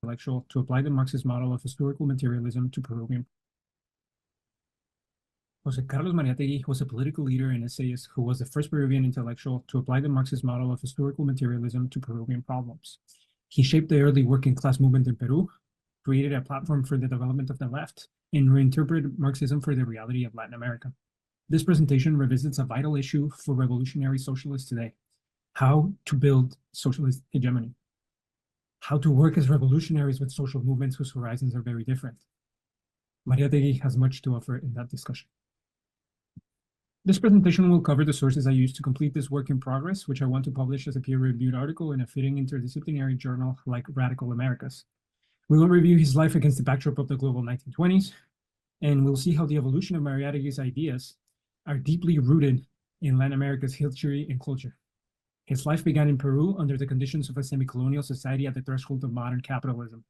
intellectual to apply the Marxist model of historical materialism to Peruvian. José Carlos Mariátegui was a political leader and essayist who was the first Peruvian intellectual to apply the Marxist model of historical materialism to Peruvian problems. He shaped the early working class movement in Peru, created a platform for the development of the left, and reinterpreted Marxism for the reality of Latin America. This presentation revisits a vital issue for revolutionary socialists today: how to build socialist hegemony, how to work as revolutionaries with social movements whose horizons are very different. Mariátegui has much to offer in that discussion. This presentation will cover the sources I used to complete this work in progress, which I want to publish as a peer-reviewed article in a fitting interdisciplinary journal like Radical Americas. We will review his life against the backdrop of the global 1920s, and we'll see how the evolution of Mariátegui's ideas are deeply rooted in Latin America's history and culture. His life began in Peru under the conditions of a semi-colonial society at the threshold of modern capitalism.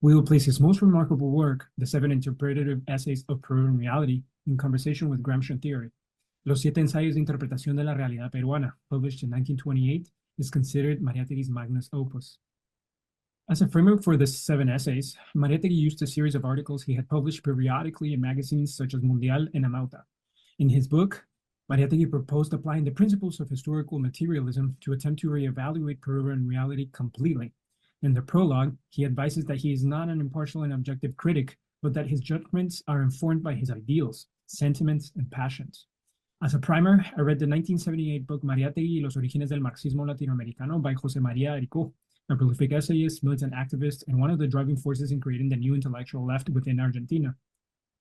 We will place his most remarkable work, the 7 interpretative essays of Peruvian reality, in conversation with Gramscian theory. Los 7 ensayos de interpretación de la realidad peruana, published in 1928, is considered Mariátegui's magnus opus. As a framework for the 7 essays, Mariátegui used a series of articles he had published periodically in magazines such as Mundial and Amauta. In his book, Mariátegui proposed applying the principles of historical materialism to attempt to reevaluate Peruvian reality completely. In the prologue, he advises that he is not an impartial and objective critic, but that his judgments are informed by his ideals, sentiments, and passions. As a primer, I read the 1978 book Mariátegui y los orígenes del marxismo latinoamericano by José María Aricó, a prolific essayist, militant activist, and one of the driving forces in creating the new intellectual left within Argentina.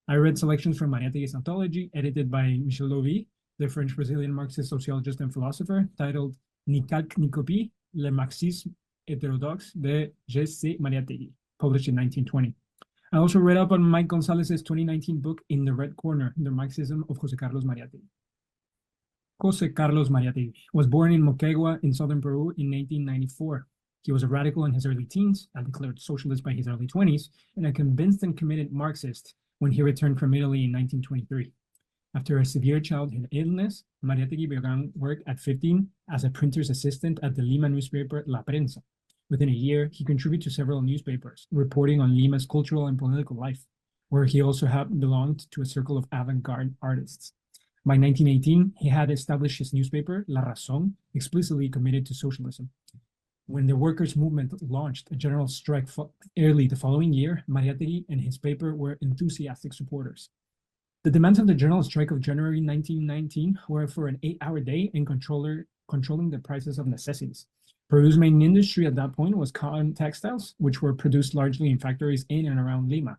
I read selections from Mariátegui's anthology, edited by Michel Lovy, the French-Brazilian Marxist sociologist and philosopher, titled Ni calque ni copie, le marxisme hétérodoxe de J.C. Mariátegui, published in 1920. I also read up on Mike Gonzalez's 2019 book, In the Red Corner, The Marxism of José Carlos Mariátegui. José Carlos Mariátegui was born in Moquegua in southern Peru in 1894. He was a radical in his early teens, a declared socialist by his early 20s, and a convinced and committed Marxist when he returned from Italy in 1923. After a severe childhood illness, Mariátegui began work at 15 as a printer's assistant at the Lima newspaper La Prensa. Within a year, he contributed to several newspapers, reporting on Lima's cultural and political life, where he also belonged to a circle of avant-garde artists. By 1918, he had established his newspaper, La Razón, explicitly committed to socialism. When the workers' movement launched a general strike early the following year, Mariátegui and his paper were enthusiastic supporters. The demands of the general strike of January 1919 were for an 8-hour day and controlling the prices of necessities. Peru's main industry at that point was cotton textiles, which were produced largely in factories in and around Lima.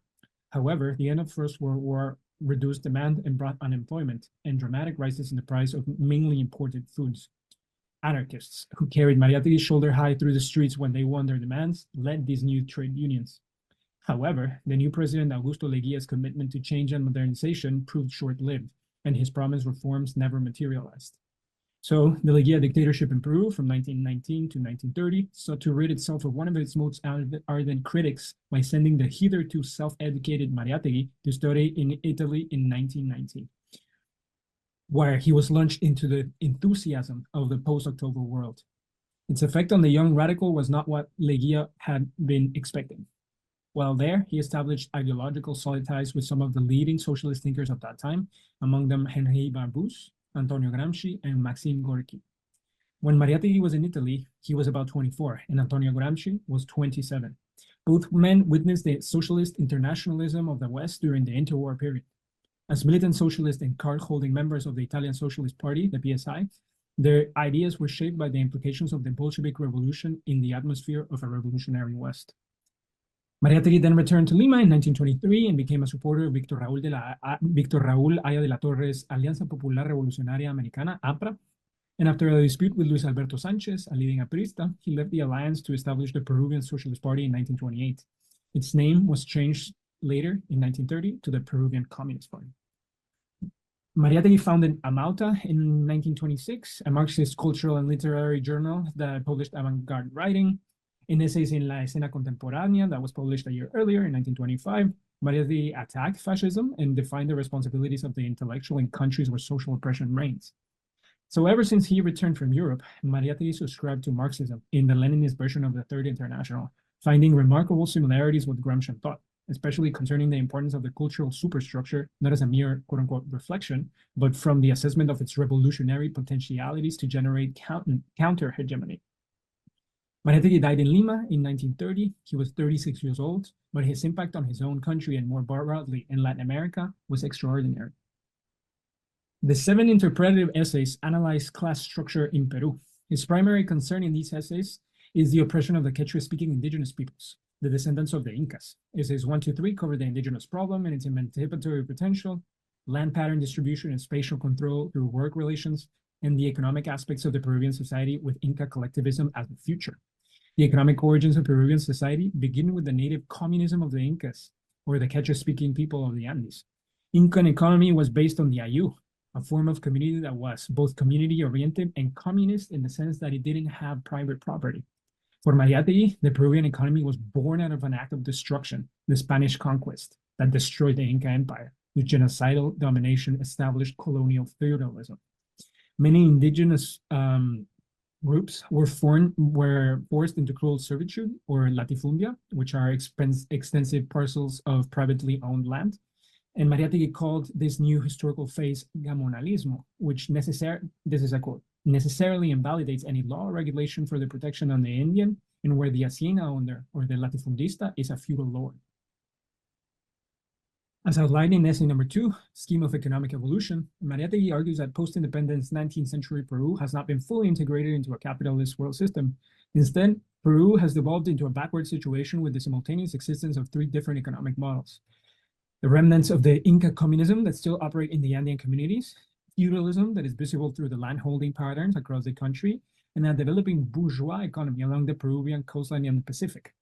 However, the end of the First World War reduced demand and brought unemployment and dramatic rises in the price of mainly imported foods. Anarchists, who carried Mariátegui shoulder high through the streets when they won their demands, led these new trade unions. However, the new president Augusto Leguia's commitment to change and modernization proved short-lived, and his promised reforms never materialized. So, the Leguia dictatorship in Peru from 1919 to 1930 sought to rid itself of one of its most ardent critics by sending the hitherto self-educated Mariátegui to study in Italy in 1919, where he was launched into the enthusiasm of the post-October world. Its effect on the young radical was not what Leguia had been expecting. While there, he established ideological solid ties with some of the leading socialist thinkers of that time, among them Henri Barbusse, Antonio Gramsci, and Maxime Gorky. When Mariátegui was in Italy, he was about 24, and Antonio Gramsci was 27. Both men witnessed the socialist internationalism of the West during the interwar period. As militant socialists and card-holding members of the Italian Socialist Party, the PSI, their ideas were shaped by the implications of the Bolshevik Revolution in the atmosphere of a revolutionary West. Mariátegui then returned to Lima in 1923 and became a supporter of Víctor Raúl Aya de la Torre's Alianza Popular Revolucionaria Americana, APRA, and after a dispute with Luis Alberto Sanchez, a leading aprista, he left the alliance to establish the Peruvian Socialist Party in 1928. Its name was changed later in 1930 to the Peruvian Communist Party. Mariátegui founded Amauta in 1926, a Marxist cultural and literary journal that published avant-garde writing. In Essays in la Escena Contemporánea, that was published a year earlier in 1925, Mariátegui attacked fascism and defined the responsibilities of the intellectual in countries where social oppression reigns. So ever since he returned from Europe, Mariátegui subscribed to Marxism in the Leninist version of the Third International, finding remarkable similarities with Gramscian thought, especially concerning the importance of the cultural superstructure, not as a mere quote-unquote reflection, but from the assessment of its revolutionary potentialities to generate counter-hegemony. Mariátegui died in Lima in 1930. He was 36 years old, but his impact on his own country and more broadly in Latin America was extraordinary. The 7 interpretative essays analyze class structure in Peru. His primary concern in these essays is the oppression of the Quechua-speaking indigenous peoples, the descendants of the Incas. Essays 1 to 3 cover the indigenous problem and its emancipatory potential, land pattern distribution and spatial control through work relations, and the economic aspects of the Peruvian society with Inca collectivism as the future. The economic origins of Peruvian society begin with the native communism of the Incas, or the Quechua-speaking people of the Andes. Incan economy was based on the Ayu, a form of community that was both community-oriented and communist in the sense that it didn't have private property. For Mariátegui, the Peruvian economy was born out of an act of destruction, the Spanish conquest, that destroyed the Inca Empire, whose genocidal domination established colonial feudalism. Many indigenous groups were forced into cruel servitude, or latifundia, which are extensive parcels of privately owned land. And Mariátegui called this new historical phase gamonalismo, which this is a quote, necessarily invalidates any law or regulation for the protection of the Indian, and where the hacienda owner or the latifundista is a feudal lord. As outlined in essay number 2, Scheme of Economic Evolution, Mariátegui argues that post-independence 19th century Peru has not been fully integrated into a capitalist world system. Instead, Peru has devolved into a backward situation with the simultaneous existence of 3 different economic models. The remnants of the Inca communism that still operate in the Andean communities, feudalism that is visible through the landholding patterns across the country, and a developing bourgeois economy along the Peruvian coastline and the Pacific.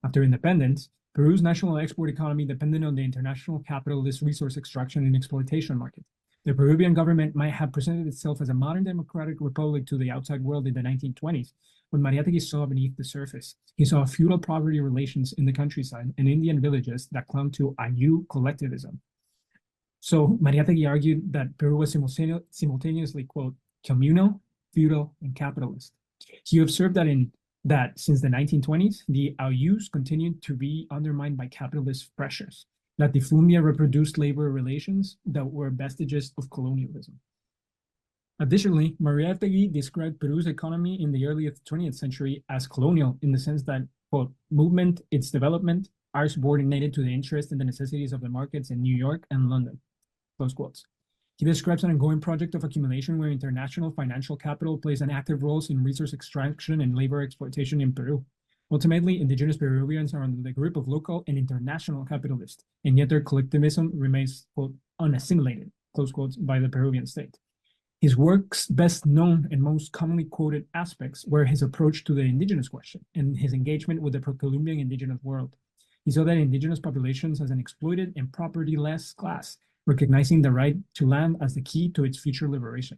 After independence, Peru's national export economy depended on the international capitalist resource extraction and exploitation market. The Peruvian government might have presented itself as a modern democratic republic to the outside world in the 1920s, when Mariátegui saw beneath the surface. He saw feudal poverty relations in the countryside and Indian villages that clung to Ayu collectivism. So Mariátegui argued that Peru was simultaneously, quote, communal, feudal, and capitalist. He observed that since the 1920s, the Ayus continued to be undermined by capitalist pressures. Latifundia reproduced labor relations that were vestiges of colonialism. Additionally, Mariátegui described Peru's economy in the early 20th century as colonial in the sense that, quote, movement, its development, are subordinated to the interests and the necessities of the markets in New York and London, close quotes. He describes an ongoing project of accumulation where international financial capital plays an active role in resource extraction and labor exploitation in Peru. Ultimately, indigenous Peruvians are under the grip of local and international capitalists, and yet their collectivism remains, quote, unassimilated, close quotes, by the Peruvian state. His work's best known and most commonly quoted aspects were his approach to the indigenous question and his engagement with the pro-Columbian indigenous world. He saw that indigenous populations as an exploited and property-less class, recognizing the right to land as the key to its future liberation.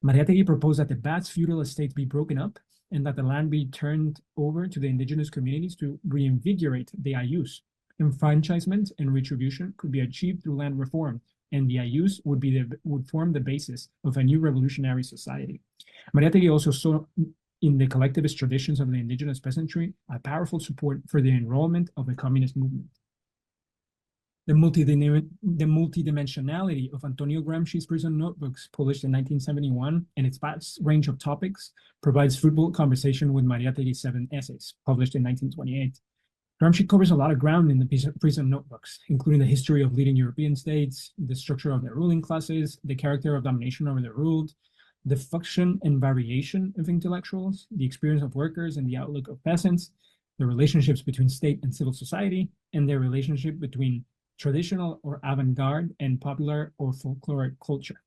Mariátegui proposed that the vast feudal estates be broken up and that the land be turned over to the indigenous communities to reinvigorate the Ayus. Enfranchisement and retribution could be achieved through land reform, and the Ayus would form the basis of a new revolutionary society. Mariátegui also saw in the collectivist traditions of the indigenous peasantry a powerful support for the enrollment of the communist movement. The multidimensionality of Antonio Gramsci's prison notebooks, published in 1971, and its vast range of topics, provides fruitful conversation with Mariátegui's 7 essays, published in 1928. Gramsci covers a lot of ground in the prison notebooks, including the history of leading European states, the structure of their ruling classes, the character of domination over the ruled, the function and variation of intellectuals, the experience of workers and the outlook of peasants, the relationships between state and civil society, and their relationship between traditional or avant-garde and popular or folkloric culture.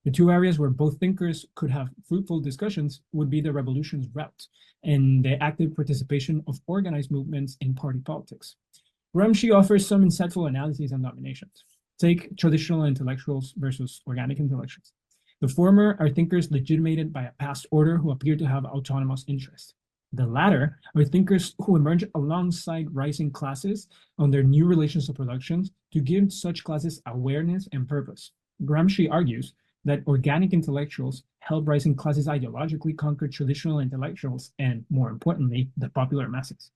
The 2 areas where both thinkers could have fruitful discussions would be the revolution's route and the active participation of organized movements in party politics. Gramsci offers some insightful analyses on dominations. Take traditional intellectuals versus organic intellectuals. The former are thinkers legitimated by a past order who appear to have autonomous interests. The latter are thinkers who emerge alongside rising classes on their new relations of production to give such classes awareness and purpose. Gramsci argues that organic intellectuals help rising classes ideologically conquer traditional intellectuals and, more importantly, the popular masses.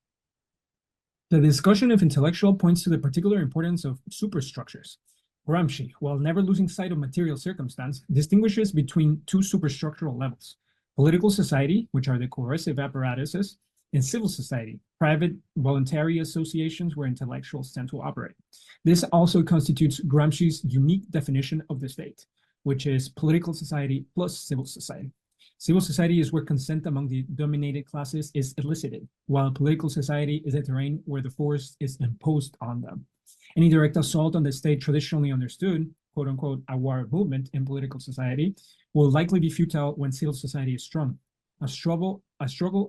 The discussion of intellectual points to the particular importance of superstructures. Gramsci, while never losing sight of material circumstance, distinguishes between two superstructural levels: political society, which are the coercive apparatuses, and civil society, private voluntary associations where intellectuals tend to operate. This also constitutes Gramsci's unique definition of the state, which is political society plus civil society. Civil society is where consent among the dominated classes is elicited, while political society is a terrain where the force is imposed on them. Any direct assault on the state traditionally understood, quote unquote, a war movement in political society, will likely be futile when civil society is strong. A struggle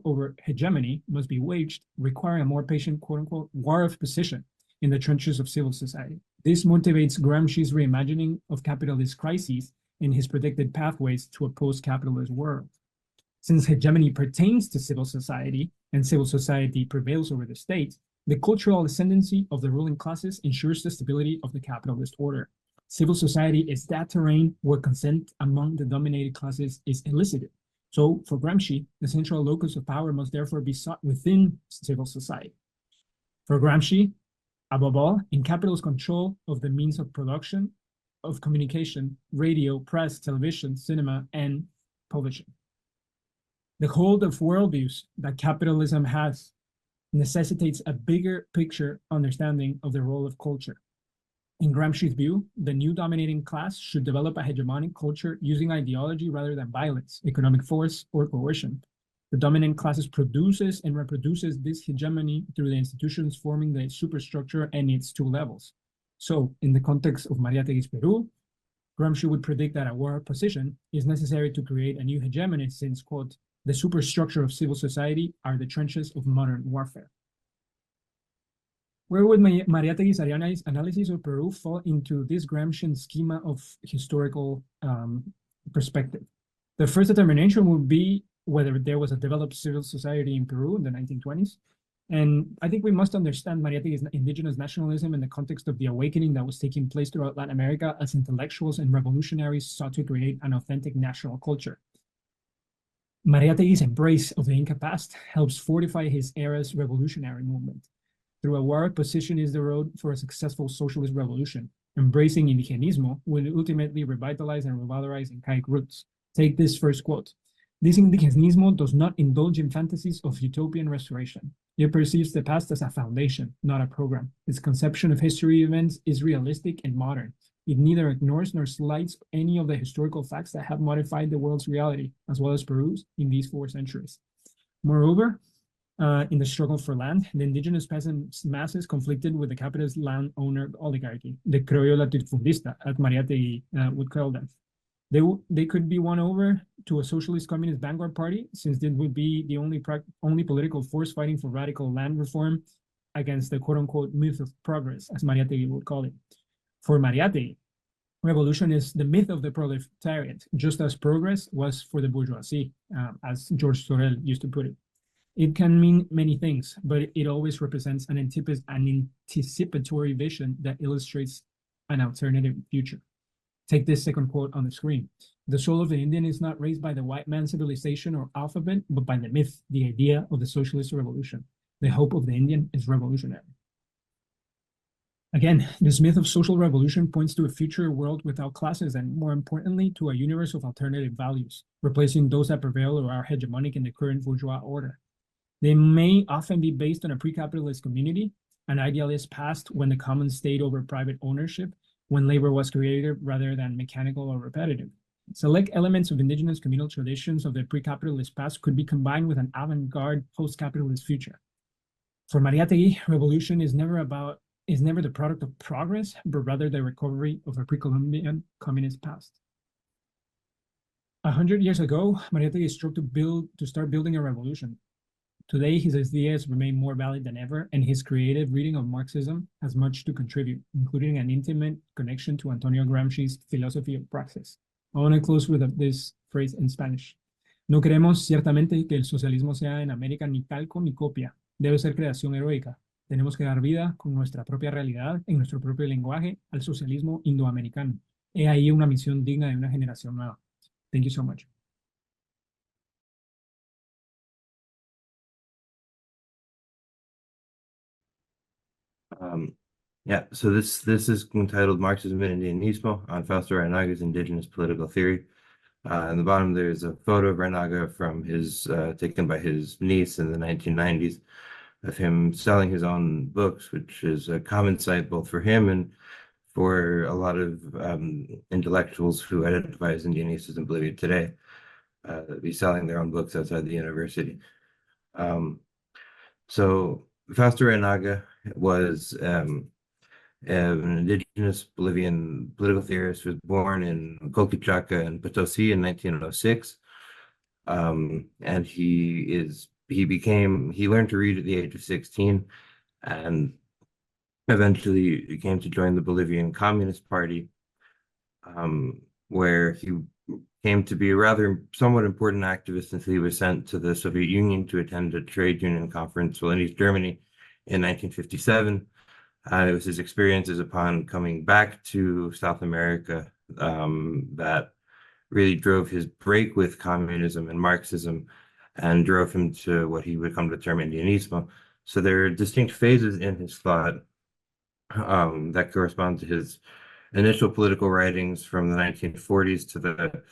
over hegemony must be waged, requiring a more patient, quote unquote, war of position in the trenches of civil society. This motivates Gramsci's reimagining of capitalist crises in his predicted pathways to a post-capitalist world. Since hegemony pertains to civil society and civil society prevails over the state, the cultural ascendancy of the ruling classes ensures the stability of the capitalist order. Civil society is that terrain where consent among the dominated classes is elicited. So, for Gramsci, the central locus of power must therefore be sought within civil society. For Gramsci, above all, in capital's control of the means of production, of communication, radio, press, television, cinema, and publishing. The hold of worldviews that capitalism has necessitates a bigger picture understanding of the role of culture. In Gramsci's view, the new dominating class should develop a hegemonic culture using ideology rather than violence, economic force, or coercion. The dominant classes produces and reproduces this hegemony through the institutions forming the superstructure and its two levels. So, in the context of Mariátegui's Peru, Gramsci would predict that a war position is necessary to create a new hegemony since, quote, the superstructure of civil society are the trenches of modern warfare. Where would Mariátegui's analysis of Peru fall into this Gramscian schema of historical perspective? The first determination would be whether there was a developed civil society in Peru in the 1920s. And I think we must understand Mariátegui's indigenous nationalism in the context of the awakening that was taking place throughout Latin America as intellectuals and revolutionaries sought to create an authentic national culture. Mariátegui's embrace of the Inca past helps fortify his era's revolutionary movement. Through a war position is the road for a successful socialist revolution. Embracing indigenismo will ultimately revitalize and revalorize Incaic roots. Take this first quote. This indigenismo does not indulge in fantasies of utopian restoration. It perceives the past as a foundation, not a program. Its conception of history events is realistic and modern. It neither ignores nor slights any of the historical facts that have modified the world's reality, as well as Peru's, in these 4 centuries. Moreover, in the struggle for land, the indigenous peasant masses conflicted with the capitalist landowner oligarchy, the criollo latifundista, as Mariátegui would call them. They could be won over to a socialist communist vanguard party, since it would be the only political force fighting for radical land reform against the quote-unquote myth of progress, as Mariátegui would call it. For Mariátegui, revolution is the myth of the proletariat, just as progress was for the bourgeoisie, as George Sorel used to put it. It can mean many things, but it always represents an anticipatory vision that illustrates an alternative future. Take this second quote on the screen. The soul of the Indian is not raised by the white man's civilization or alphabet, but by the myth, the idea of the socialist revolution. The hope of the Indian is revolutionary. Again, this myth of social revolution points to a future world without classes and, more importantly, to a universe of alternative values, replacing those that prevail or are hegemonic in the current bourgeois order. They may often be based on a pre-capitalist community, an idealist past when the commons stayed over private ownership, when labor was creative rather than mechanical or repetitive. Select elements of indigenous communal traditions of the pre-capitalist past could be combined with an avant-garde post-capitalist future. For Mariátegui, revolution is never the product of progress, but rather the recovery of a pre-Columbian communist past. 100 years ago, Mariátegui strove to start building a revolution. Today, his ideas remain more valid than ever, and his creative reading of Marxism has much to contribute, including an intimate connection to Antonio Gramsci's philosophy of praxis. I want to close with this phrase in Spanish. No queremos ciertamente que el socialismo sea en América ni calco ni copia. Debe ser creación heroica. Tenemos que dar vida con nuestra propia realidad, en nuestro propio lenguaje, al socialismo indoamericano. He ahí una misión digna de una generación nueva. Thank you so much. Um, yeah, so this is entitled Marxism and Indianismo on Fausto Reinaga's indigenous political theory. In the bottom, there's a photo of Reinaga from his taken by his niece in the 1990s of him selling his own books, which is a common sight both for him and for a lot of intellectuals who identify as Indianistas in Bolivia today, be selling their own books outside the university. So Fausto Reinaga was an indigenous Bolivian political theorist, was born in Colquichaca and Potosi in 1906. And he learned to read at the age of 16 and eventually came to join the Bolivian Communist Party, where he came to be a rather somewhat important activist until he was sent to the Soviet Union to attend a trade union conference in East Germany in 1957. It was his experiences upon coming back to South America that really drove his break with communism and Marxism and drove him to what he would come to term Indianismo. So there are distinct phases in his thought that correspond to his initial political writings from the 1940s to the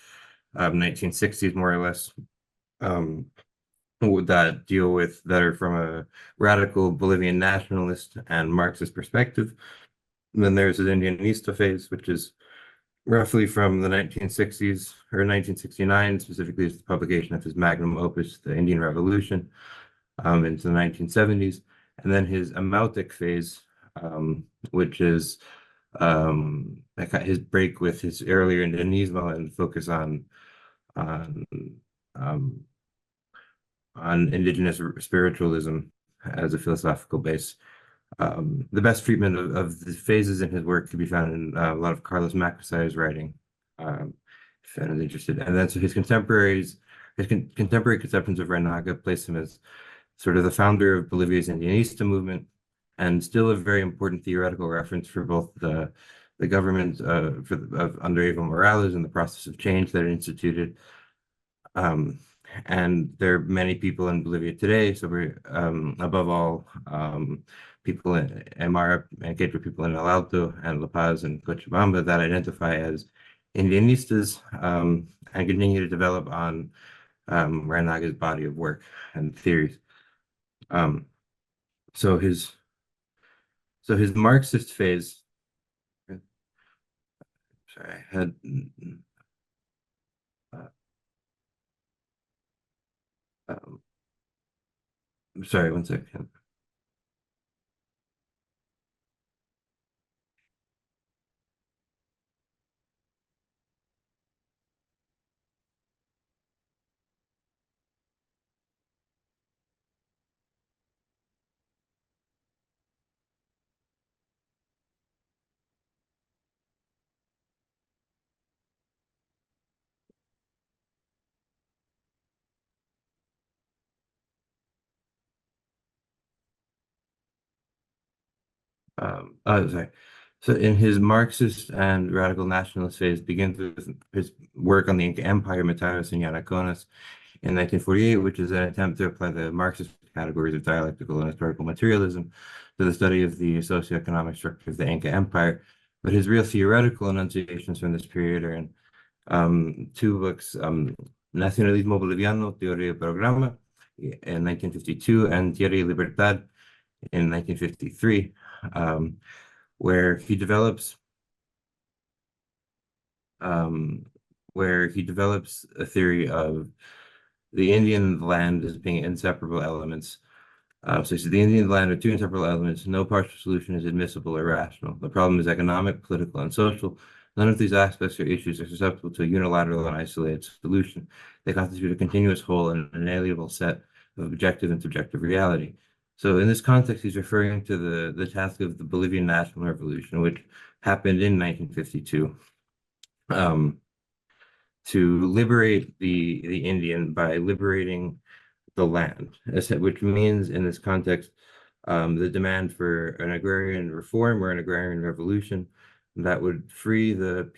1960s, more or less, that are from a radical Bolivian nationalist and Marxist perspective. And then there's his Indianista phase, which is roughly from the 1960s or 1969, specifically as the publication of his magnum opus, The Indian Revolution, into the 1970s. And then his Amautic phase, which is his break with his earlier Indianismo and focus on um, indigenous spiritualism as a philosophical base. The best treatment of the phases in his work can be found in a lot of Carlos Macasay's writing, if anyone's interested. And then so his contemporary conceptions of Reinaga place him as sort of the founder of Bolivia's Indianista movement, and still a very important theoretical reference for both the government under Evo Morales and the process of change that it instituted. And there are many people in Bolivia today, so we're above all people in Aymara and Quechua people in El Alto and La Paz and Cochabamba that identify as Indianistas and continue to develop on Reinaga's body of work and theories. So his Marxist phase. Sorry, I had. Sorry, one second. Sorry. So in his Marxist and radical nationalist phase begins with his work on the Inca Empire, Mataros and Yanaconas in 1948, which is an attempt to apply the Marxist categories of dialectical and historical materialism to the study of the socioeconomic structure of the Inca Empire. But his real theoretical enunciations from this period are in two books, Nacionalismo Boliviano, Teoría y Programa in 1952, and Tierra y Libertad in 1953. Where he develops a theory of the Indian land as being inseparable elements. So he said the Indian land are two inseparable elements. No partial solution is admissible or rational. The problem is economic, political, and social. None of these aspects or issues are susceptible to a unilateral and isolated solution. They constitute a continuous whole and an inalienable set of objective and subjective reality. So in this context, he's referring to the task of the Bolivian National Revolution, which happened in 1952, to liberate the Indian by liberating the land, which means in this context, the demand for an agrarian reform or an agrarian revolution that would free the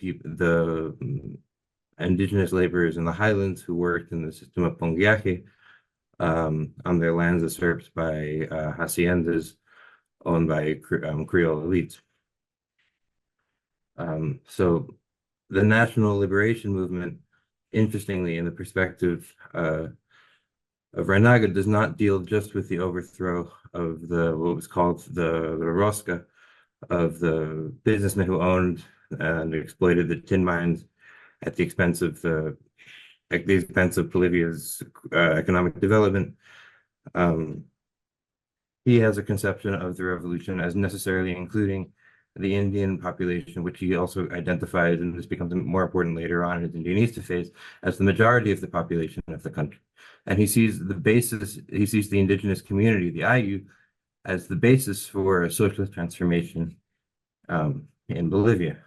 indigenous laborers in the highlands who worked in the system of Ponguiaje, on their lands usurped by haciendas owned by Creole elites. So the national liberation movement, interestingly, in the perspective of Reinaga, does not deal just with the overthrow of what was called the Rosca, of the businessmen who owned and exploited the tin mines at the expense of Bolivia's economic development. He has a conception of the revolution as necessarily including the Indian population, which he also identifies, and this becomes more important later on in his Indianista phase, as the majority of the population of the country. And he sees the indigenous community, the IU, as the basis for a socialist transformation in Bolivia.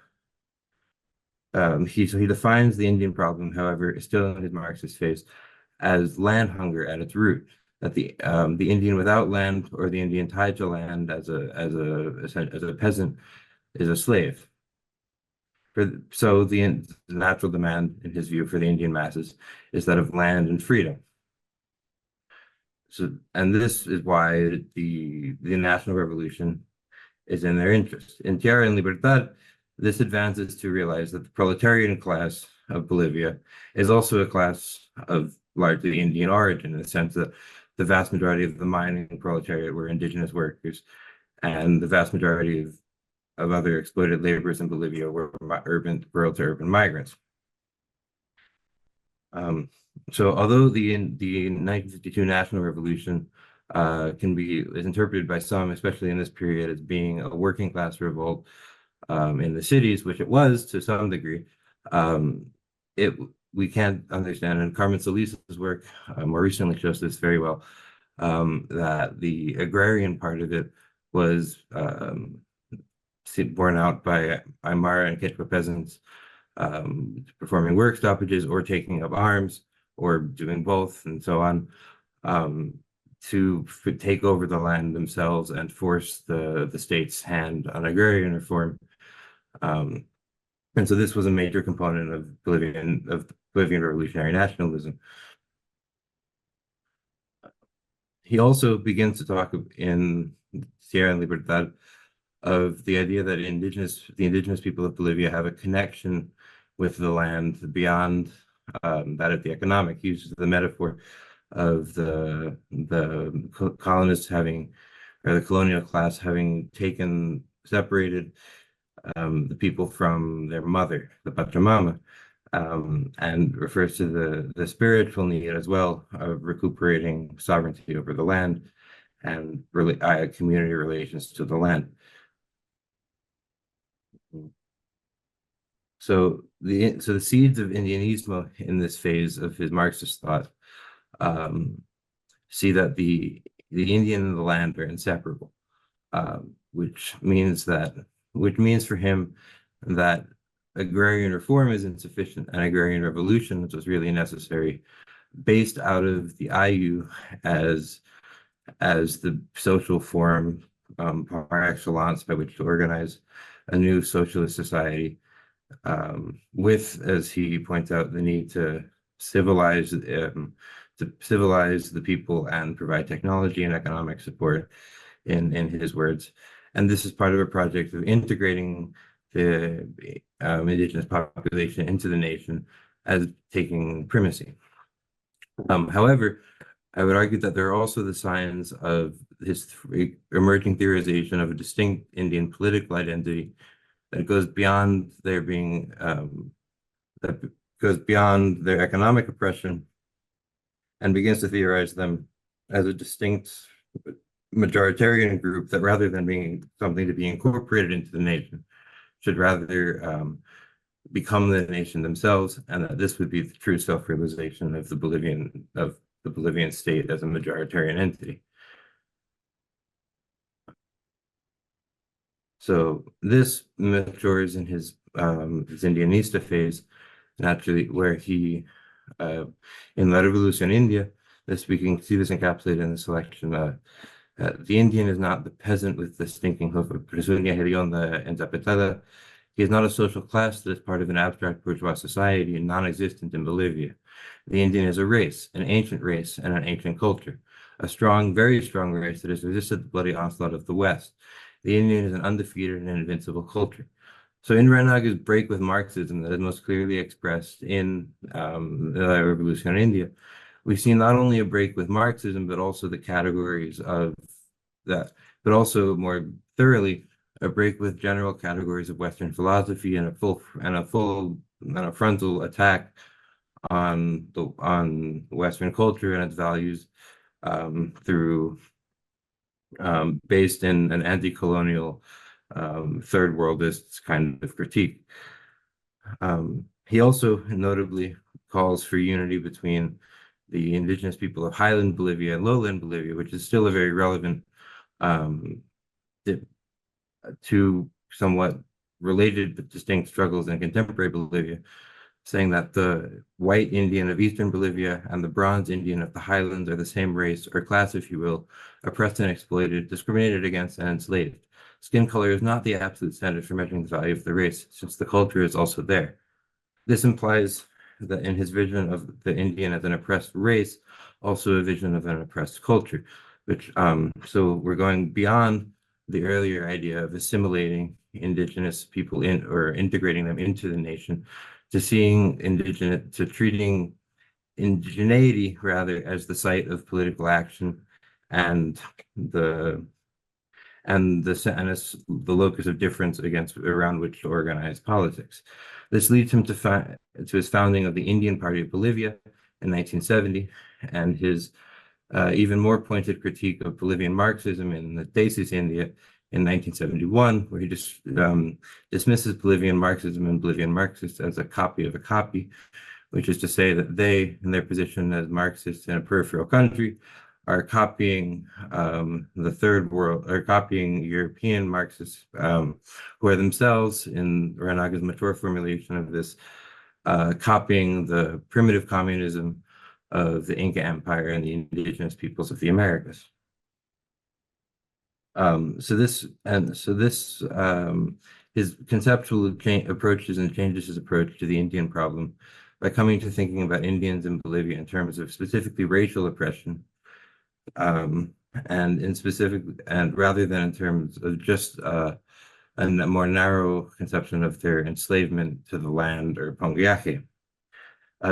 He defines the Indian problem, however, still in his Marxist phase, as land hunger at its root. That the Indian without land, or the Indian tied to land as a peasant, is a slave. So the natural demand, in his view, for the Indian masses is that of land and freedom. So, and this is why the national revolution is in their interest. In Tierra en Libertad, this advances to realize that the proletarian class of Bolivia is also a class of largely Indian origin, in the sense that the vast majority of the mining proletariat were indigenous workers, and the vast majority of other exploited laborers in Bolivia were rural to urban migrants. So although the 1952 national revolution is interpreted by some, especially in this period, as being a working class revolt in the cities, which it was to some degree, we can't understand, and Carmen Solis's work more recently shows this very well, that the agrarian part of it was borne out by Aymara and Quechua peasants performing work stoppages or taking up arms or doing both and so on, to take over the land themselves and force the state's hand on agrarian reform. And so this was a major component of Bolivian revolutionary nationalism. He also begins to talk in Tierra en Libertad of the idea that the indigenous people of Bolivia have a connection with the land beyond that of the economic. He uses the metaphor of the colonists having, or the colonial class having separated the people from their mother, the Pachamama, and refers to the spiritual need as well of recuperating sovereignty over the land and community relations to the land. So the seeds of Indianismo in this phase of his Marxist thought see that the Indian and the land are inseparable, which means for him that agrarian reform is insufficient and agrarian revolution, which was really necessary, based out of the IU as the social form par excellence by which to organize a new socialist society, with, as he points out, the need to civilize the people and provide technology and economic support, in his words. And this is part of a project of integrating the indigenous population into the nation as taking primacy. However, I would argue that there are also the signs of his emerging theorization of a distinct Indian political identity that goes beyond their economic oppression and begins to theorize them as a distinct majoritarian group that, rather than being something to be incorporated into the nation, should rather become the nation themselves, and that this would be the true self-realization of the Bolivian state as a majoritarian entity. So this matures in his Indianista phase, naturally, where he, in La Revolución India, we can see this encapsulated in the selection. The Indian is not the peasant with the stinking hoof of Pezuña hedionda enzapetada. He is not a social class that is part of an abstract bourgeois society and non-existent in Bolivia. The Indian is a race, an ancient race, and an ancient culture, a strong, very strong race that has resisted the bloody onslaught of the West. The Indian is an undefeated and invincible culture. So in Reinaga's break with Marxism that is most clearly expressed in the Revolution in India, we see not only a break with Marxism, but also the categories of that, but also more thoroughly a break with general categories of Western philosophy and a frontal attack on Western culture and its values through based in an anti-colonial third worldist kind of critique. He also notably calls for unity between the indigenous people of highland Bolivia and lowland Bolivia, which is still a very relevant to somewhat related but distinct struggles in contemporary Bolivia, saying that the white Indian of eastern Bolivia and the bronze Indian of the highlands are the same race or class, if you will, oppressed and exploited, discriminated against, and enslaved. Skin color is not the absolute standard for measuring the value of the race, since the culture is also there. This implies that in his vision of the Indian as an oppressed race, also a vision of an oppressed culture, which so we're going beyond the earlier idea of assimilating indigenous people in or integrating them into the nation, to treating indigeneity rather as the site of political action and the locus of difference around which to organize politics. This leads him to his founding of the Indian Party of Bolivia in 1970, and his even more pointed critique of Bolivian Marxism in the Thesis India in 1971, where he just dismisses Bolivian Marxism and Bolivian Marxists as a copy of a copy, which is to say that they, in their position as Marxists in a peripheral country, are copying the third world, or copying European Marxists, who are themselves, in Reinaga's mature formulation of this, copying the primitive communism of the Inca Empire and the indigenous peoples of the Americas. His conceptual approaches and changes his approach to the Indian problem by coming to thinking about Indians in Bolivia in terms of specifically racial oppression, and rather than in terms of just a more narrow conception of their enslavement to the land or panguiaje.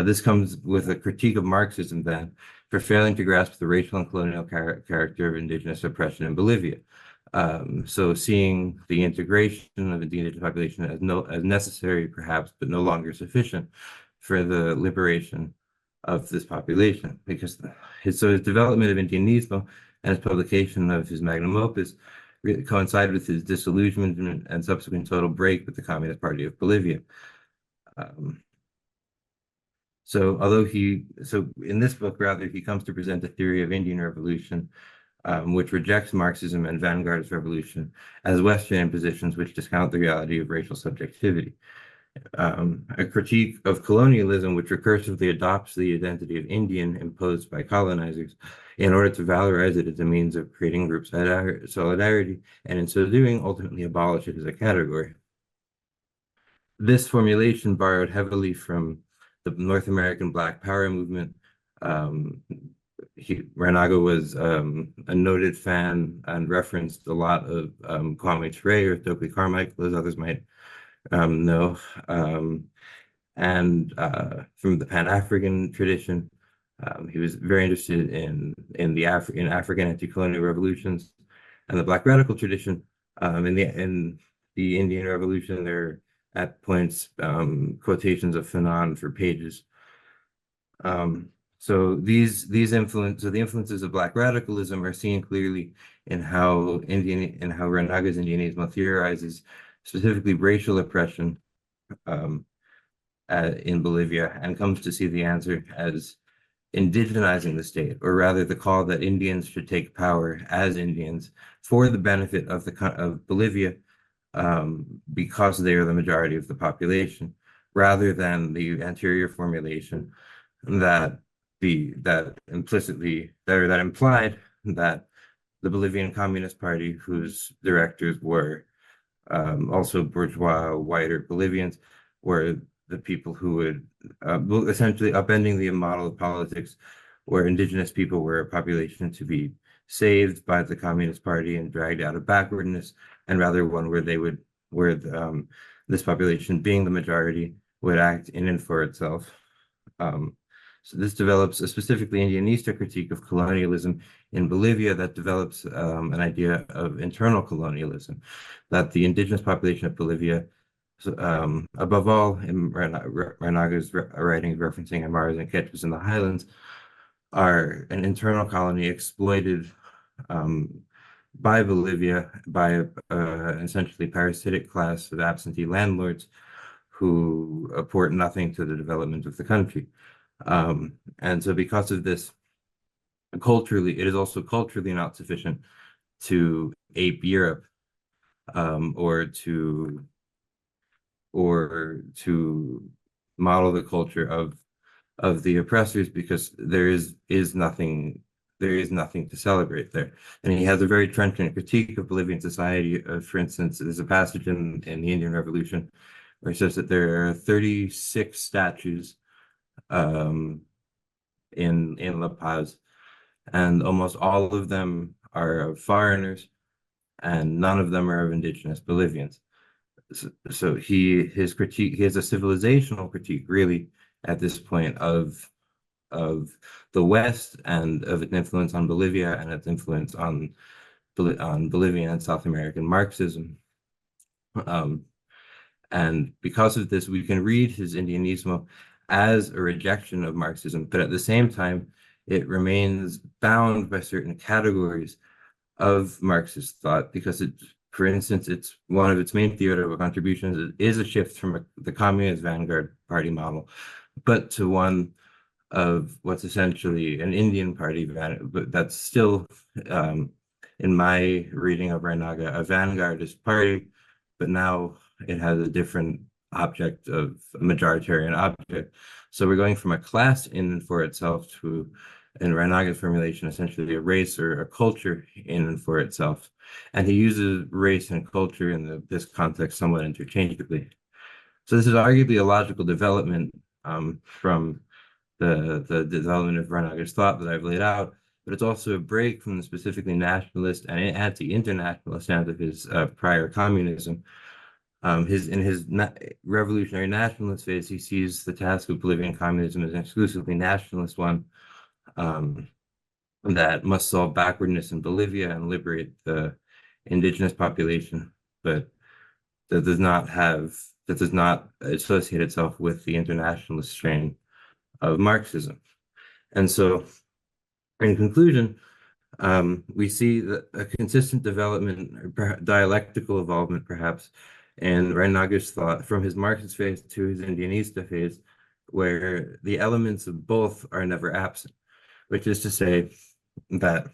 This comes with a critique of Marxism then for failing to grasp the racial and colonial character of indigenous oppression in Bolivia. So seeing the integration of the indigenous population as necessary, perhaps, but no longer sufficient for the liberation of this population, because his development of Indianismo and his publication of his magnum opus really coincided with his disillusionment and subsequent total break with the Communist Party of Bolivia. So in this book, rather, he comes to present a theory of Indian revolution, which rejects Marxism and vanguardist revolution as Western impositions which discount the reality of racial subjectivity. A critique of colonialism which recursively adopts the identity of Indian imposed by colonizers in order to valorize it as a means of creating group solidarity, and in so doing, ultimately abolish it as a category. This formulation borrowed heavily from the North American Black Power movement. Reinaga was a noted fan and referenced a lot of Kwame Ture or Stokely Carmichael, as others might know, and from the Pan-African tradition. He was very interested in African anti-colonial revolutions and the Black radical tradition. In the Indian Revolution, there are at points quotations of Fanon for pages. So the influences of Black radicalism are seen clearly in how Reinaga's Indianismo theorizes specifically racial oppression in Bolivia, and comes to see the answer as indigenizing the state, or rather the call that Indians should take power as Indians for the benefit of Bolivia, because they are the majority of the population, rather than the anterior formulation that implied that the Bolivian Communist Party, whose directors were also bourgeois, whiter Bolivians, were the people who would essentially upending the model of politics where indigenous people were a population to be saved by the Communist Party and dragged out of backwardness, and rather one where this population, being the majority, would act in and for itself. So this develops a specifically Indianista critique of colonialism in Bolivia that develops an idea of internal colonialism, that the indigenous population of Bolivia, above all, in Reinaga's writing referencing Aymaras and Quechuas in the highlands, are an internal colony exploited by Bolivia, by essentially parasitic class of absentee landlords who apport nothing to the development of the country. And so because of this, culturally, it is also culturally not sufficient to ape Europe or to model the culture of the oppressors, because there is nothing to celebrate there. And he has a very trenchant critique of Bolivian society. For instance, there's a passage in the Indian Revolution where he says that there are 36 statues in La Paz, and almost all of them are of foreigners, and none of them are of indigenous Bolivians. So his critique, he has a civilizational critique, really, at this point of the West and of its influence on Bolivia and its influence on Bolivian and South American Marxism. And because of this, we can read his Indianismo as a rejection of Marxism, but at the same time, it remains bound by certain categories of Marxist thought, because for instance, it's one of its main theoretical contributions is a shift from the communist vanguard party model, but to one of what's essentially an Indian party, but that's still, in my reading of Reinaga, a vanguardist party, but now it has a different object of a majoritarian object. So we're going from a class in and for itself to, in Reinaga's formulation, essentially a race or a culture in and for itself. And he uses race and culture in this context somewhat interchangeably. So this is arguably a logical development from the development of Reinaga's thought that I've laid out, but it's also a break from the specifically nationalist and anti-internationalist stance of his prior communism. In his revolutionary nationalist phase, he sees the task of Bolivian communism as an exclusively nationalist one that must solve backwardness in Bolivia and liberate the indigenous population, but that does not associate itself with the internationalist strain of Marxism. And so, in conclusion, we see a consistent development, or dialectical evolvement, perhaps, in Reinaga's thought from his Marxist phase to his Indianista phase, where the elements of both are never absent, which is to say that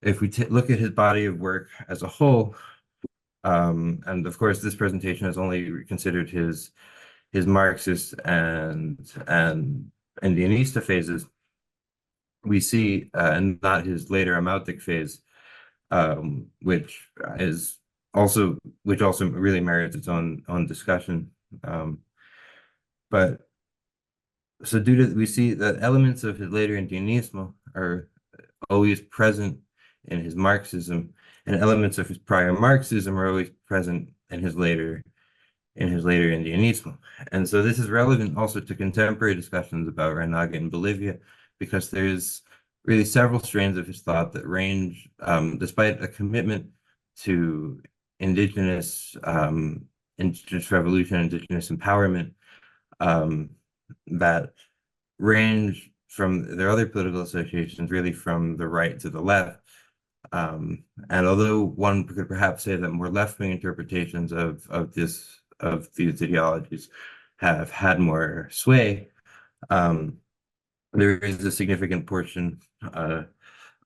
if we look at his body of work as a whole, and of course this presentation has only considered his Marxist and Indianista phases, we see, and not his later Amautic phase, which also really merits its own discussion. But so we see that elements of his later Indianismo are always present in his Marxism, and elements of his prior Marxism are always present in his later Indianismo. And so this is relevant also to contemporary discussions about Reinaga in Bolivia, because there's really several strains of his thought that range, despite a commitment to indigenous revolution, indigenous empowerment, that range from their other political associations, really from the right to the left. And although one could perhaps say that more left-wing interpretations of these ideologies have had more sway, there is a significant portion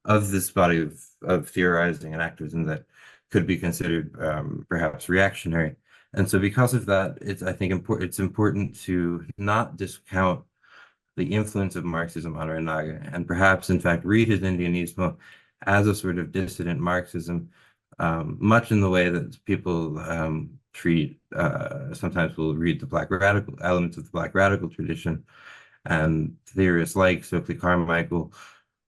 of this body of theorizing and activism that could be considered perhaps reactionary. And so because of that, I think it's important to not discount the influence of Marxism on Reinaga, and perhaps in fact read his Indianismo as a sort of dissident Marxism, much in the way that people sometimes will read the Black Radical elements of the Black Radical tradition and theorists like Stokely Carmichael,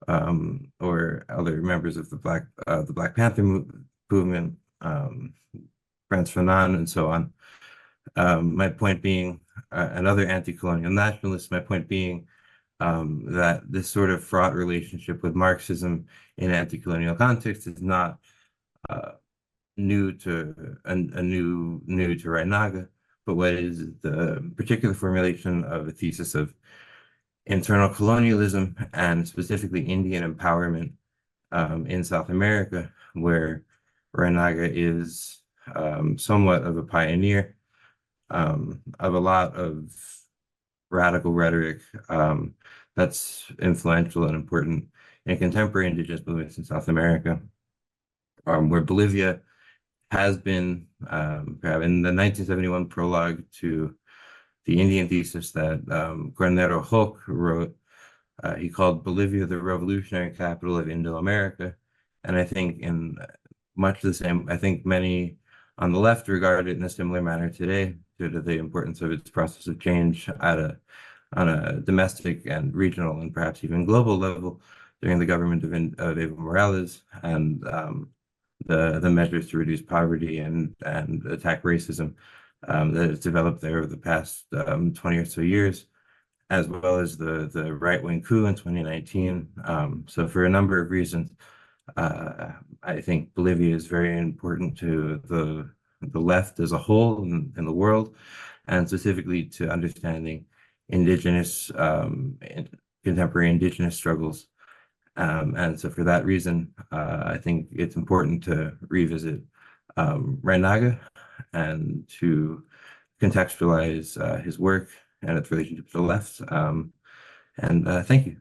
or other members of the Black Panther movement, Frantz Fanon, and so on. My point being, and other anti-colonial nationalists, my point being that this sort of fraught relationship with Marxism in anti-colonial context is not new to Reinaga, but what is the particular formulation of a thesis of internal colonialism and specifically Indian empowerment in South America, where Reinaga is somewhat of a pioneer of a lot of radical rhetoric that's influential and important in contemporary indigenous movements in South America, where Bolivia has been, in the 1971 prologue to the Indian thesis that Guarnero Hoch wrote, he called Bolivia the revolutionary capital of Indo-America. And I think in much the same, I think many on the left regard it in a similar manner today, due to the importance of its process of change on a domestic and regional and perhaps even global level during the government of Evo Morales, and the measures to reduce poverty and attack racism that has developed there over the past 20 or so years, as well as the right-wing coup in 2019. So for a number of reasons, I think Bolivia is very important to the left as a whole in the world, and specifically to understanding indigenous, contemporary indigenous struggles. And so for that reason, I think it's important to revisit Reinaga and to contextualize his work and its relationship to the left. And thank you.